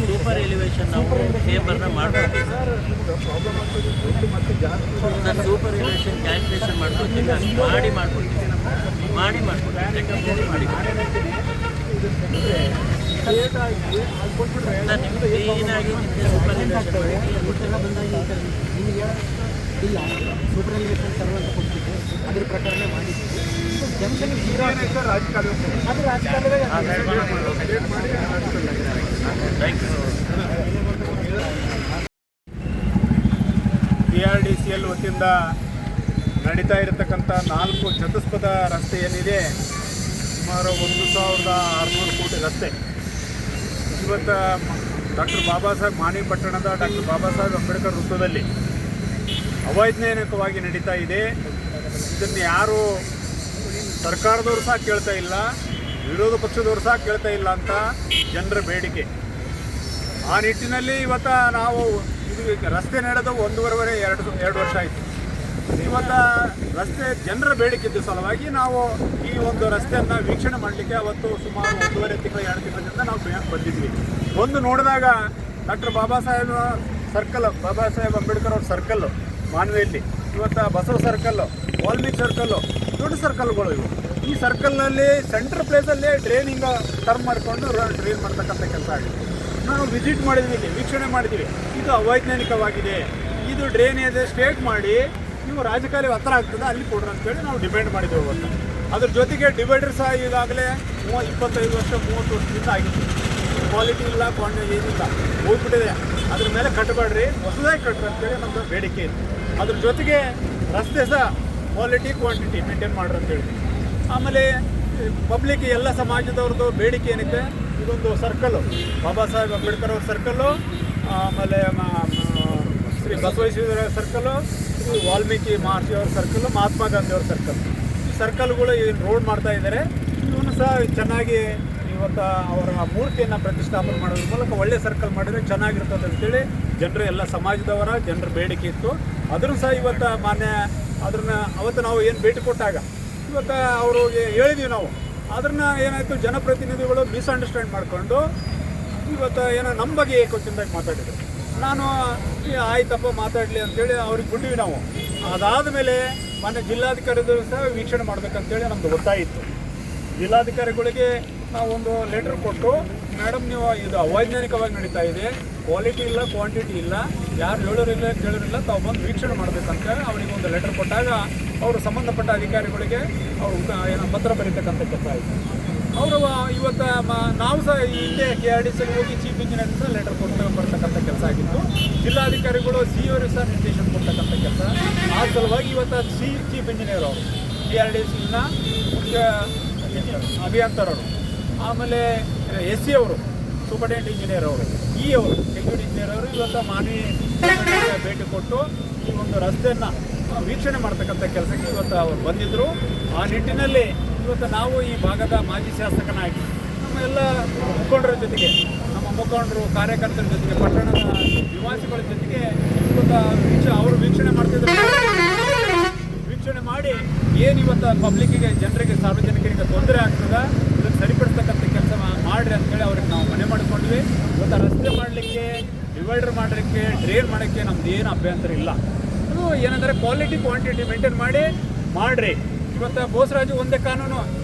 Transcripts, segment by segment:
Super elevation ನಾವು ಪೇಪರ್ನ ಮಾಡ್ತೀವಿ ಸರ್. ಸೂಪರ್ ಎಲಿವೇಶನ್ ಕ್ಯಾಲ್ಕುಲೇಷನ್ ಮಾಡ್ಕೊಡ್ತೀವಿ, ಮಾಡ್ಕೊಡ್ತೀವಿ ನಿಮ್ದು ಏನಾಗಿ ಸೂಪರ್ ಎಲಿವೇಶನ್ ಇಲ್ಲ ಸೂಪರ್ ಎಲಿವೇಶನ್ ಸರ್ವ್ ಅಂತ ಕೊಡ್ತಿದ್ದೆ, ಅದ್ರ ಪ್ರಕಾರನೇ ಮಾಡಿದ್ವಿ. ಜಂಕ್ಷನ್ ಅದು ರಾಜಕಾರಣದಾಗ KRDCL ವತಿಯಿಂದ ನಡೀತಾ ಇರತಕ್ಕಂಥ 4 ಚತುಷ್ಪಥ ರಸ್ತೆ ಏನಿದೆ, ಸುಮಾರು 1600 ಕೋಟಿ ರಸ್ತೆ. ಇವತ್ತು ಡಾಕ್ಟರ್ ಬಾಬಾ ಸಾಹೇಬ್ ಮಾಣಿ ಪಟ್ಟಣದ ಡಾಕ್ಟರ್ ಬಾಬಾ ಸಾಹೇಬ್ ಅಂಬೇಡ್ಕರ್ ವೃತ್ತದಲ್ಲಿ ಅವೈಜ್ಞಾನಿಕವಾಗಿ ನಡೀತಾ ಇದೆ. ಇದನ್ನು ಯಾರು ಸರ್ಕಾರದವರು ಸಹ ಕೇಳ್ತಾ ಇಲ್ಲ, ವಿರೋಧ ಪಕ್ಷದವರು ಸಹ ಕೇಳ್ತಾ ಇಲ್ಲ ಅಂತ ಜನರ ಬೇಡಿಕೆ. ಆ ನಿಟ್ಟಿನಲ್ಲಿ ಇವತ್ತು ನಾವು ಇದು ರಸ್ತೆ ನಡೆದು 1.5-2 ವರ್ಷ ಆಯಿತು. ಇವತ್ತು ರಸ್ತೆ ಜನರ ಬೇಡಿಕೆದ್ದು ಸಲುವಾಗಿ ನಾವು ಈ ಒಂದು ರಸ್ತೆಯನ್ನು ವೀಕ್ಷಣೆ ಮಾಡಲಿಕ್ಕೆ ಅವತ್ತು ಸುಮಾರು 1.5 ತಿಂಗಳು 2 ತಿಂಗಳಿಂದ ನಾವು ಬಂದಿದ್ವಿ. ಒಂದು ನೋಡಿದಾಗ ಡಾಕ್ಟರ್ ಬಾಬಾ ಸಾಹೇಬ್ ಸರ್ಕಲ್, ಬಾಬಾ ಸಾಹೇಬ್ ಅಂಬೇಡ್ಕರ್ ಅವ್ರ ಸರ್ಕಲ್ಲು ಮಾನ್ವಿಯಲ್ಲಿ, ಇವತ್ತು ಬಸವ ಸರ್ಕಲ್ಲು, ವಾಲ್ಮೀಕಿ ಸರ್ಕಲ್ಲು, ದೊಡ್ಡ ಸರ್ಕಲ್ಗಳು ಇವು. ಈ ಸರ್ಕಲ್ನಲ್ಲಿ ಸೆಂಟ್ರ್ ಪ್ಲೇಸಲ್ಲೇ ಡ್ರೈನಿಂಗ್ ಟರ್ನ್ ಮಾಡಿಕೊಂಡು ಡ್ರೈನ್ ಮಾಡ್ತಕ್ಕಂಥ ಕೆಲಸ ಆಗಿದೆ. ನಾವು ವಿಸಿಟ್ ಮಾಡಿದ್ವಿ, ವೀಕ್ಷಣೆ ಮಾಡಿದ್ದೀವಿ. ಇದು ಅವೈಜ್ಞಾನಿಕವಾಗಿದೆ. ಇದು ಡ್ರೈನೇಜ್ ಸ್ಟೇಟ್ ಮಾಡಿ ನೀವು ರಾಜಕಾಲಿ ಹತ್ರ ಆಗ್ತದೆ ಅಲ್ಲಿ ಕೊಡ್ರಿ ಅಂತೇಳಿ ನಾವು ಡಿಮ್ಯಾಂಡ್ ಮಾಡಿದ್ದೇವೆ ಇವತ್ತು. ಅದ್ರ ಜೊತೆಗೆ ಡಿವೈಡರ್ ಸಹ ಈಗಾಗಲೇ 25 ವರ್ಷ 30 ವರ್ಷದಿಂದ ಆಗಿತ್ತು. ಕ್ವಾಲಿಟಿ ಇಲ್ಲ, ಕ್ವಾಂಟಿಟಿ ಏನಿಲ್ಲ, ಹೋಗ್ಬಿಟ್ಟಿದೆ. ಅದ್ರ ಮೇಲೆ ಕಟ್ಟಬೇಡ್ರಿ, ಹೊಸದಾಗಿ ಕಟ್ರಿ ಅಂತೇಳಿ ನಮ್ಮದು ಬೇಡಿಕೆ ಇತ್ತು. ಅದ್ರ ಜೊತೆಗೆ ರಸ್ತೆ ಸಹ ಕ್ವಾಲಿಟಿ ಕ್ವಾಂಟಿಟಿ ಮೇಂಟೈನ್ ಮಾಡ್ರಿ ಅಂತೇಳಿ. ಆಮೇಲೆ ಪಬ್ಲಿಕ್ ಎಲ್ಲ ಸಮಾಜದವ್ರದ್ದು ಬೇಡಿಕೆ ಏನಿದೆ, ಇದೊಂದು ಸರ್ಕಲ್ಲು, ಬಾಬಾ ಸಾಹೇಬ್ ಅಂಬೇಡ್ಕರ್ ಅವ್ರ ಸರ್ಕಲ್ಲು, ಆಮೇಲೆ ಶ್ರೀ ಬಸವೇಶ್ವರ ಸರ್ಕಲ್ಲು, ಶ್ರೀ ವಾಲ್ಮೀಕಿ ಮಹರ್ಷಿ ಅವ್ರ ಸರ್ಕಲ್ಲು, ಮಹಾತ್ಮ ಗಾಂಧಿ ಅವ್ರ ಸರ್ಕಲ್. ಈ ಸರ್ಕಲ್ಗಳು ಏನು ರೋಡ್ ಮಾಡ್ತಾ ಇದ್ದಾರೆ. ಇವನು ಸಹ ಚೆನ್ನಾಗಿ ಇವತ್ತು ಅವರ ಮೂರ್ತಿಯನ್ನು ಪ್ರತಿಷ್ಠಾಪನೆ ಮಾಡೋದ್ರ ಮೂಲಕ ಒಳ್ಳೆ ಸರ್ಕಲ್ ಮಾಡಿದರೆ ಚೆನ್ನಾಗಿರ್ತದೆ ಅಂತೇಳಿ ಎಲ್ಲ ಸಮಾಜದವರ ಜನರ ಬೇಡಿಕೆ ಇತ್ತು. ಅದನ್ನು ಸಹ ಇವತ್ತು ಅವತ್ತು ನಾವು ಏನು ಭೇಟಿ ಕೊಟ್ಟಾಗ ಇವತ್ತು ಅವ್ರಿಗೆ ಹೇಳಿದ್ವಿ ನಾವು. ಅದನ್ನು ಏನಾಯಿತು, ಜನಪ್ರತಿನಿಧಿಗಳು ಮಿಸ್ಅಂಡರ್ಸ್ಟ್ಯಾಂಡ್ ಮಾಡಿಕೊಂಡು ಇವತ್ತು ಏನೋ ನಮ್ಮ ಬಗ್ಗೆ ಏಕವಚನದಾಗ ಮಾತಾಡಿದ್ರು. ನಾನು ಆಯ್ತಪ್ಪ ಮಾತಾಡಲಿ ಅಂತೇಳಿ ಅವ್ರಿಗೆ ಬಿಟ್ಟಿವಿ ನಾವು. ಅದಾದ ಮೇಲೆ ಮೊನ್ನೆ ಜಿಲ್ಲಾಧಿಕಾರಿಗಳು ಸಹ ವೀಕ್ಷಣೆ ಮಾಡಬೇಕಂತೇಳಿ ನಮ್ಮದು ಒತ್ತಾಯಿತ್ತು. ಜಿಲ್ಲಾಧಿಕಾರಿಗಳಿಗೆ ನಾವು ಒಂದು ಲೆಟ್ರ್ ಕೊಟ್ಟು, ಮೇಡಮ್ ನೀವು ಇದು ಅವೈಜ್ಞಾನಿಕವಾಗಿ ನಡೀತಾ ಇದೆ, ಕ್ವಾಲಿಟಿ ಇಲ್ಲ, ಕ್ವಾಂಟಿಟಿ ಇಲ್ಲ, ಯಾರು ಹೇಳೋರಿಲ್ಲ ಕೇಳೋರಿಲ್ಲ, ತಾವು ಬಂದು ವೀಕ್ಷಣೆ ಮಾಡಬೇಕಂತ ಅವರಿಗೆ ಒಂದು ಲೆಟರ್ ಕೊಟ್ಟಾಗ ಅವರು ಸಂಬಂಧಪಟ್ಟ ಅಧಿಕಾರಿಗಳಿಗೆ ಅವರು ಏನೋ ಪತ್ರ ಬರೀತಕ್ಕಂಥ ಕೆಲಸ ಆಯಿತು. ಅವರು ಇವತ್ತು ನಾವು ಸಹ ಹಿಂದೆ KRDCL ಹೋಗಿ ಚೀಫ್ ಇಂಜಿನಿಯರ್ ಸಹ ಲೆಟರ್ ಬರ್ತಕ್ಕಂಥ ಕೆಲಸ ಆಗಿತ್ತು. ಜಿಲ್ಲಾಧಿಕಾರಿಗಳು COರಿಗೆ ಸಹ ನಿರ್ದೇಶನ ಕೊಡ್ತಕ್ಕಂಥ ಕೆಲಸ. ಆ ಸಲುವಾಗಿ ಇವತ್ತು ಚೀಫ್ ಇಂಜಿನಿಯರ್ ಅವರು, KRDCLನ ಮುಖ್ಯ ಅಭಿಯಂತರರು, ಆಮೇಲೆ SC ಅವರು, ಸೂಪರ್ಡೆಂಟ್ ಇಂಜಿನಿಯರ್ ಅವರು, ಅವರು ಎಕ್ಸಿಕ್ಯೂಟಿವ್ ಇಂಜಿನಿಯರ್ ಅವರು ಇವತ್ತು ಮಾನ್ವಿ ಭೇಟಿ ಕೊಟ್ಟು ಈ ಒಂದು ರಸ್ತೆಯನ್ನು ವೀಕ್ಷಣೆ ಮಾಡ್ತಕ್ಕಂಥ ಕೆಲಸಕ್ಕೆ ಇವತ್ತು ಅವರು ಬಂದಿದ್ದರು. ಆ ನಿಟ್ಟಿನಲ್ಲಿ ಇವತ್ತು ನಾವು ಈ ಭಾಗದ ಮಾಜಿ ಶಾಸಕನಾಗಿ ನಮ್ಮ ಎಲ್ಲ ಮುಖಂಡರ ಜೊತೆಗೆ, ನಮ್ಮ ಮುಖಂಡರು ಕಾರ್ಯಕರ್ತರ ಜೊತೆಗೆ, ಪಟ್ಟಣದ ನಿವಾಸಿಗಳ ಜೊತೆಗೆ ಇವತ್ತು ಅವರು ವೀಕ್ಷಣೆ ಮಾಡ್ತಿದ್ರು. ವೀಕ್ಷಣೆ ಮಾಡಿ ಏನು ಇವತ್ತು ಪಬ್ಲಿಕ್ಕಿಗೆ, ಜನರಿಗೆ, ಸಾರ್ವಜನಿಕರಿಗೆ ತೊಂದರೆ ಆಗ್ತದೆ, ಇದನ್ನು ಸರಿಪಡಿಸ್ತಕ್ಕಂಥ ಕೆಲಸ ಮಾಡಿರಿ ಅಂತೇಳಿ ಅವ್ರಿಗೆ ನಾವು ಮನೆ ಮಾಡಿಕೊಂಡ್ವಿ. ಇವತ್ತು ರಸ್ತೆ ಮಾಡಲಿಕ್ಕೆ, ಡಿವೈಡರ್ ಮಾಡಲಿಕ್ಕೆ, ಡ್ರೈನ್ ಮಾಡೋಕ್ಕೆ ನಮ್ದು ಏನು ಅಭ್ಯಂತರ ಇಲ್ಲ. ಅದು ಏನಂದರೆ ಕ್ವಾಲಿಟಿ ಕ್ವಾಂಟಿಟಿ ಮೇಂಟೈನ್ ಮಾಡಿರಿ. ಇವತ್ತು ಬೋಸರಾಜು ಒಂದೇ ಕಾನೂನು,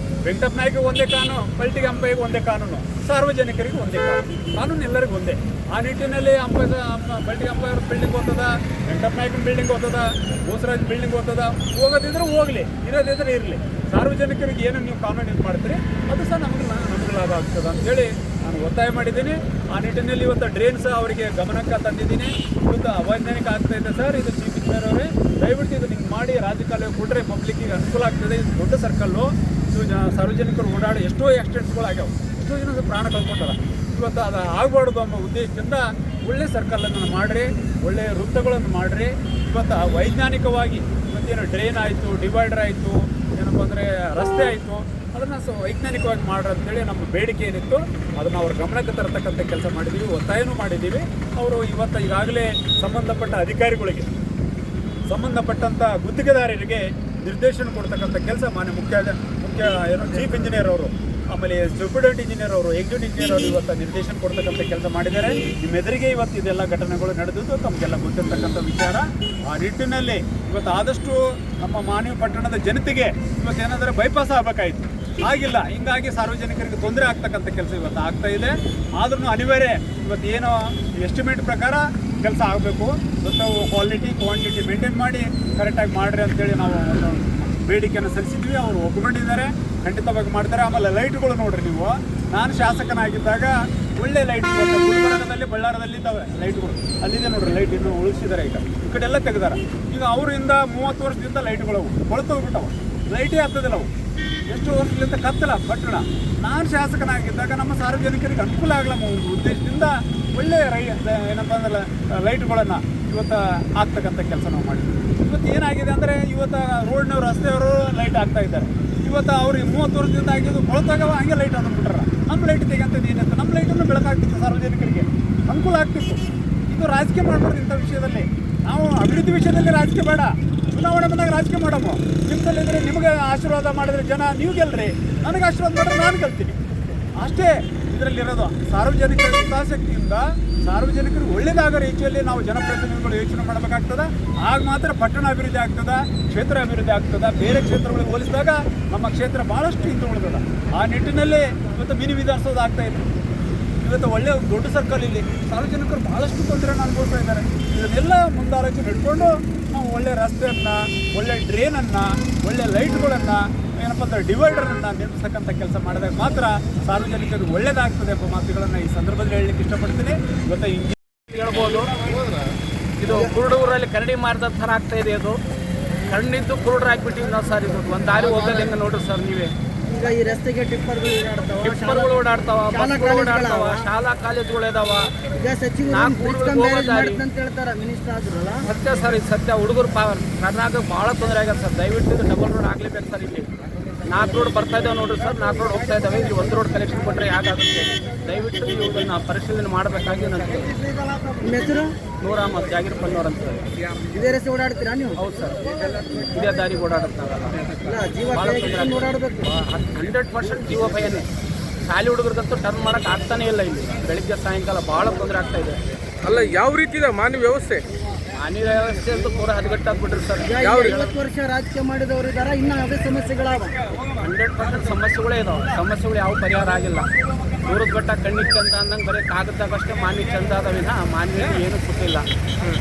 ವೆಂಕಟಪ್ಪ ನಾಯ್ಕ ಒಂದೇ ಕಾನೂನು, ಪಲ್ಟಿಗೆ ಅಂಪೈಗೆ ಒಂದೇ ಕಾನೂನು, ಸಾರ್ವಜನಿಕರಿಗೆ ಒಂದೇ ಕಾನೂನು ಎಲ್ಲರಿಗೂ ಒಂದೇ. ಆ ನಿಟ್ಟಿನಲ್ಲಿ ಪಲ್ಟಿಗೆ ಅಂಪೈರ್ ಬಿಲ್ಡಿಂಗ್ ಹೋಗ್ತದ, ವೆಂಕಟಪ್ಪ ನಾಯ್ಕನ ಬಿಲ್ಡಿಂಗ್ ಹೋಗ್ತದ, ಬೋಸರಾಜ್ ಬಿಲ್ಡಿಂಗ್ ಹೋಗ್ತದ. ಹೋಗೋದಿದ್ರೆ ಹೋಗಲಿ, ಇರೋದಿದ್ರೆ ಇರಲಿ. ಸಾರ್ವಜನಿಕರಿಗೆ ಏನು ನೀವು ಕಾನೂನು ಇದು ಮಾಡ್ತೀರಿ ಅದು ಸಹ ನಮಗೆ ಲಾಭ ಆಗ್ತದೆ ಅಂತೇಳಿ ನಾನು ಒತ್ತಾಯ ಮಾಡಿದ್ದೀನಿ. ಆ ನಿಟ್ಟಿನಲ್ಲಿ ಇವತ್ತು ಡ್ರೈನ್ ಸಹ ಅವರಿಗೆ ಗಮನಕ್ಕೆ ತಂದಿದ್ದೀನಿ. ಇವತ್ತು ಅವೈಜ್ಞಾನಿಕ ಆಗ್ತಾ ಇದೆ ಸರ್, ಇದು ಚೀಫ್ ಇಂಜಿನಿಯರ್ ಅವರೇ, ದಯವಿಟ್ಟು ಇದು ನಿಮ್ಗೆ ಮಾಡಿ ರಾಜಕಾಲ ಕೊಟ್ಟರೆ ಪಬ್ಲಿಕ್ಕಿಗೆ ಅನುಕೂಲ ಆಗ್ತದೆ. ಇದು ದೊಡ್ಡ ಸರ್ಕಲ್ಲು, ಇದು ಸಾರ್ವಜನಿಕರು ಓಡಾಡಿ ಎಷ್ಟೋ ಆಕ್ಸಿಡೆಂಟ್ಸ್ಗಳು ಆಗ್ಯಾವ, ಎಷ್ಟೋ ಜನ ಪ್ರಾಣ ಕಳ್ಕೊಂಡಾರ. ಇವತ್ತು ಅದು ಆಗಬಾರ್ದು ಅನ್ನೋ ಉದ್ದೇಶದಿಂದ ಒಳ್ಳೆ ಸರ್ಕಲನ್ನು ಮಾಡಿರಿ, ಒಳ್ಳೆಯ ವೃತ್ತಗಳನ್ನು ಮಾಡಿರಿ. ಇವತ್ತು ವೈಜ್ಞಾನಿಕವಾಗಿ ಇವತ್ತೇನು ಡ್ರೈನ್ ಆಯಿತು, ಡಿವೈಡರ್ ಆಯಿತು, ಏನಪ್ಪ ಅಂದರೆ ರಸ್ತೆ ಆಯಿತು, ಅದನ್ನು ವೈಜ್ಞಾನಿಕವಾಗಿ ಮಾಡ್ರಿ ಅಂತೇಳಿ ನಮ್ಮ ಬೇಡಿಕೆ ಏನಿತ್ತು ಅದನ್ನು ಅವ್ರ ಗಮನಕ್ಕೆ ತರತಕ್ಕಂಥ ಕೆಲಸ ಮಾಡಿದ್ದೀವಿ, ಒತ್ತಾಯನೂ ಮಾಡಿದ್ದೀವಿ. ಅವರು ಇವತ್ತು ಈಗಾಗಲೇ ಸಂಬಂಧಪಟ್ಟ ಅಧಿಕಾರಿಗಳಿಗೆ, ಸಂಬಂಧಪಟ್ಟಂಥ ಗುತ್ತಿಗೆದಾರರಿಗೆ ನಿರ್ದೇಶನ ಕೊಡ್ತಕ್ಕಂಥ ಕೆಲಸ ಮುಖ್ಯ ಚೀಫ್ ಇಂಜಿನಿಯರ್ ಅವರು, ಆಮೇಲೆ ಸೂಪರ್ಡೆಂಟ್ ಇಂಜಿನಿಯರ್ ಅವರು, ಎಕ್ಸಿಕ್ಯೂಟಿವ್ ಇಂಜಿನಿಯರ್ ಅವರು ಇವತ್ತು ನಿರ್ದೇಶನ ಕೊಡ್ತಕ್ಕಂಥ ಕೆಲಸ ಮಾಡಿದ್ದಾರೆ. ನಿಮ್ಮ ಎದುರಿಗೆ ಇವತ್ತು ಇದೆಲ್ಲ ಘಟನೆಗಳು ನಡೆದಿದ್ದು ತಮಗೆಲ್ಲ ಗೊತ್ತಿರ್ತಕ್ಕಂಥ ವಿಚಾರ. ಆ ನಿಟ್ಟಿನಲ್ಲಿ ಇವತ್ತು ಆದಷ್ಟು ನಮ್ಮ ಮಾನವಿ ಪಟ್ಟಣದ ಜನತೆಗೆ ಇವತ್ತೇನಾದರೆ ಬೈಪಾಸ್ ಆಗಬೇಕಾಯಿತು, ಆಗಿಲ್ಲ. ಹಿಂಗಾಗಿ ಸಾರ್ವಜನಿಕರಿಗೆ ತೊಂದರೆ ಆಗ್ತಕ್ಕಂಥ ಕೆಲಸ ಇವತ್ತು ಆಗ್ತಾ ಇದೆ. ಆದ್ರೂ ಅನಿವಾರ್ಯ ಇವತ್ತು ಏನೋ ಎಸ್ಟಿಮೇಟ್ ಪ್ರಕಾರ ಕೆಲಸ ಆಗಬೇಕು. ಮತ್ತು ಕ್ವಾಲಿಟಿ ಕ್ವಾಂಟಿಟಿ ಮೇಂಟೈನ್ ಮಾಡಿ ಕರೆಕ್ಟಾಗಿ ಮಾಡಿರಿ ಅಂತೇಳಿ ನಾವು ಒಂದು ಬೇಡಿಕೆಯನ್ನು ಸಲ್ಲಿಸಿದ್ವಿ. ಅವರು ಒಪ್ಕೊಂಡಿದ್ದಾರೆ, ಖಂಡಿತವಾಗಿ ಮಾಡ್ತಾರೆ. ಆಮೇಲೆ ಲೈಟ್ಗಳು ನೋಡ್ರಿ, ನೀವು ನಾನು ಶಾಸಕನಾಗಿದ್ದಾಗ ಒಳ್ಳೆ ಲೈಟ್ ಗುಲ್ಬರ್ಗದಲ್ಲಿ, ಬಳ್ಳಾರದಲ್ಲಿ ಇದ್ದಾವೆ ಲೈಟ್ಗಳು, ಅಲ್ಲಿದೆ ನೋಡ್ರಿ ಲೈಟ್ ಇನ್ನೂ ಉಳಿಸಿದ್ದಾರೆ. ಈಗ ಈ ಕಡೆ ಎಲ್ಲ ತೆಗೆದಾರ. ಈಗ ಅವರಿಂದ 30 ವರ್ಷದಿಂದ ಲೈಟ್ಗಳು ಕೊಳ್ತೋಗ್ಬಿಟ್ಟವು, ಲೈಟೇ ಹತ್ತದಿಲ್ಲ ಅವು. ಎಷ್ಟು ವರ್ಷದಿಂದ ಕತ್ತಲ ಪಟ್ಟಣ. ನಾನು ಶಾಸಕನಾಗಿದ್ದಾಗ ನಮ್ಮ ಸಾರ್ವಜನಿಕರಿಗೆ ಅನುಕೂಲ ಆಗಲಮ್ಮ ಒಂದು ಉದ್ದೇಶದಿಂದ ಒಳ್ಳೆಯ ಏನಪ್ಪ ಅಂದ್ರೆ ಲೈಟ್ಗಳನ್ನು ಇವತ್ತು ಆಗ್ತಕ್ಕಂಥ ಕೆಲಸ ನಾವು ಮಾಡಿದ್ವಿ. ಇವತ್ತು ಏನಾಗಿದೆ ಅಂದರೆ ಇವತ್ತು ರೋಡ್ನವರು ರಸ್ತೆಯವರು ಲೈಟ್ ಆಗ್ತಾ ಇದ್ದಾರೆ. ಇವತ್ತು ಅವ್ರಿಗೆ 30 ವರ್ಷದಿಂದ ಆಗಿದ್ದು ಕೊಳತಾಗವ ಹಂಗೆ ಲೈಟ್ ಅಂದ್ಬಿಟ್ರ. ನಮ್ಮ ಲೈಟ್ ತೆಗೆಂಥದ್ದು ಏನಿತ್ತು, ನಮ್ಮ ಲೈಟನ್ನು ಬೆಳಕಾಗ್ತಿತ್ತು, ಸಾರ್ವಜನಿಕರಿಗೆ ಅನುಕೂಲ ಆಗ್ತಿತ್ತು. ಇದು ರಾಜಕೀಯ ಮಾಡಬಾರ್ದು ಇಂಥ ವಿಷಯದಲ್ಲಿ. ನಾವು ಅಭಿವೃದ್ಧಿ ವಿಷಯದಲ್ಲಿ ರಾಜಕೀಯ ಬೇಡ, ಚುನಾವಣೆ ಬಂದಾಗ ರಾಜಕೀಯ ಮಾಡಮ್ಮ. ನಿಮ್ಮದಲ್ಲಿದ್ದರೆ ನಿಮಗೆ ಆಶೀರ್ವಾದ ಮಾಡಿದ್ರೆ ಜನ ನೀವು ಗೆಲ್ರಿ, ನನಗೆ ಆಶೀರ್ವಾದ ಮಾಡಿದ್ರೆ ನಾನು ಗೆಲ್ತೀನಿ ಅಷ್ಟೇ. ಇದರಲ್ಲಿರೋದು ಸಾರ್ವಜನಿಕರ ಹಿತಾಸಕ್ತಿಯಿಂದ ಸಾರ್ವಜನಿಕರಿಗೆ ಒಳ್ಳೆಯದಾಗೋ ರೀತಿಯಲ್ಲಿ ನಾವು ಜನಪ್ರತಿನಿಧಿಗಳು ಯೋಚನೆ ಮಾಡಬೇಕಾಗ್ತದೆ. ಆಗ ಮಾತ್ರ ಪಟ್ಟಣ ಅಭಿವೃದ್ಧಿ ಆಗ್ತದೆ, ಕ್ಷೇತ್ರ ಅಭಿವೃದ್ಧಿ ಆಗ್ತದೆ. ಬೇರೆ ಕ್ಷೇತ್ರಗಳಿಗೆ ಹೋಲಿಸಿದಾಗ ನಮ್ಮ ಕ್ಷೇತ್ರ ಭಾಳಷ್ಟು ಹಿಂದುಳಿದದ. ಆ ನಿಟ್ಟಿನಲ್ಲಿ ಇವತ್ತು ಮಿನಿ ವಿಧಾನಸೌಧ ಆಗ್ತಾ ಇತ್ತು. ಇವತ್ತು ಒಳ್ಳೆಯ ದೊಡ್ಡ ಸರ್ಕಲ್ ಇಲ್ಲಿ ಸಾರ್ವಜನಿಕರು ಭಾಳಷ್ಟು ತೊಂದರೆಯನ್ನು ಅನುಭವಿಸ್ತಾ ಇದ್ದಾರೆ. ಇದನ್ನೆಲ್ಲ ಮುಂದಾಲೋಚನೆ ಇಟ್ಕೊಂಡು ನಾವು ಒಳ್ಳೆಯ ರಸ್ತೆಯನ್ನು, ಒಳ್ಳೆಯ ಡ್ರೈನನ್ನು, ಒಳ್ಳೆಯ ಲೈಟ್ಗಳನ್ನು, ಏನಪ್ಪ ಅಂದರೆ ಡಿವೈಡರನ್ನು ನಿರ್ಮಿಸ್ತಕ್ಕಂಥ ಕೆಲಸ ಮಾಡಿದಾಗ ಮಾತ್ರ ಸಾರ್ವಜನಿಕರಿಗೆ ಒಳ್ಳೆಯದಾಗ್ತದೆ ಎಂಬ ಮಾತುಗಳನ್ನು ಈ ಸಂದರ್ಭದಲ್ಲಿ ಹೇಳಲಿಕ್ಕೆ ಇಷ್ಟಪಡ್ತೀನಿ. ಇವತ್ತು ಹೇಳ್ಬೋದು, ಇದು ಕುರುಡೂರಲ್ಲಿ ಕರಡಿ ಮಾರಿದ ಥರ ಆಗ್ತಾ ಇದೆ. ಅದು ಕಣ್ಣಿದ್ದು ಕುರುಡ್ರು ಹಾಕ್ಬಿಟ್ಟಿವಿ ನಾವು ಸರ್. ಇದು ಒಂದು ದಾರಿ ಹೋಗೋದು ಹೆಂಗೆ ನೋಡ್ರಿ ಸರ್ ನೀವೇ. ಈಗ ಈ ರಸ್ತೆಗೆ ಟಿಪ್ಪರ್ಗಳು ಓಡಾಡ್ತಾವ, ಬಸ್ಗಳು ಓಡಾಡ್ತಾವ, ಶಾಲಾ ಕಾಲೇಜುಗಳು ಇದಾವ. ಈಗ ಸಚಿವರು ಅಂತ ಹೇಳ್ತಾರೆ, ಮಿನಿಸ್ಟರ್ ಆದ್ರಲ್ಲ. ಸತ್ಯ ಸರ್, ಇದು ಸತ್ಯ. ಹುಡುಗರು ಕರ್ನಾಟಕ ಭಾಳ ತೊಂದರೆ ಆಗತ್ತೆ ಸರ್. ದಯವಿಟ್ಟು ಇದು ಡಬಲ್ ರೋಡ್ ಆಗಲೇಬೇಕು ಸರ್. ಇಲ್ಲಿ 4 ರೋಡ್ ಬರ್ತಾ ಇದ್ದಾವೆ ನೋಡ್ರಿ ಸರ್, 4 ರೋಡ್ ಹೋಗ್ತಾ ಇದ್ದಾವೆ. ಇಲ್ಲಿ 1 ರೋಡ್ ಕಲೆಕ್ಷನ್ ಕೊಟ್ಟರೆ ಯಾಕಾಗುತ್ತೆ? ದಯವಿಟ್ಟು ನೀವು ಇದನ್ನು ಪರಿಶೀಲನೆ ಮಾಡಬೇಕಾಗಿ ನನಗೆ. ನಿಮ್ಮ ಹೆಸರು? ನೂರ್ ಅಹಮದ್ ಜಾಗೀರ್ ಪನ್ನೋರ್ ಅಂತ. ಇದೇ ರಸ್ತೆ ಓಡಾಡ್ತೀರಾ ನೀವು? ಹೌದು ಸರ್, ಇದೇ ದಾರಿ ಓಡಾಡುತ್ತಾರಲ್ಲ. ಜೀವ ಓಡಾಡಬೇಕು. 100% ಜೀವ ಭಯನೇ. ಶಾಲೆ ಹುಡುಗರಿಗಂತೂ ಟರ್ನ್ ಮಾಡೋಕೆ ಆಗ್ತಾನೇ ಇಲ್ಲ. ಇಲ್ಲಿ ಬೆಳಿಗ್ಗೆ ಸಾಯಂಕಾಲ ಭಾಳ ತೊಂದರೆ ಆಗ್ತಾ ಇದೆ. ಅಲ್ಲ, ಯಾವ ರೀತಿ ಇದೆ ಮಾನವ ವ್ಯವಸ್ಥೆ? ಮಾನವ ವ್ಯವಸ್ಥೆ ಅಂತೂ ಪೂರ ಹದಗೆಟ್ಟಾಗ್ಬಿಟ್ರಿ ಸರ್. 20 ವರ್ಷ ರಾಜಕೀಯ ಮಾಡಿದವರು ಇದ್ದಾರೆ, ಇನ್ನೂ ಯಾವುದೇ ಸಮಸ್ಯೆಗಳಾವ? 100% ಸಮಸ್ಯೆಗಳೇ ಇದಾವೆ. ಸಮಸ್ಯೆಗಳು ಯಾವ ಪರಿಹಾರ ಆಗಿಲ್ಲ. ದೂರದ ಬೆಟ್ಟ ಕಣ್ಣಿಗೆ ಚಂದ ಅಂದಂಗೆ ಬರೀ ಕಾಗದಾಗ ಅಷ್ಟೇ ಮಾನ್ಯ ಚಂದ ಅದ ವಿನ ಮಾನ್ಯ ಏನು ಕೊಟ್ಟಿಲ್ಲ.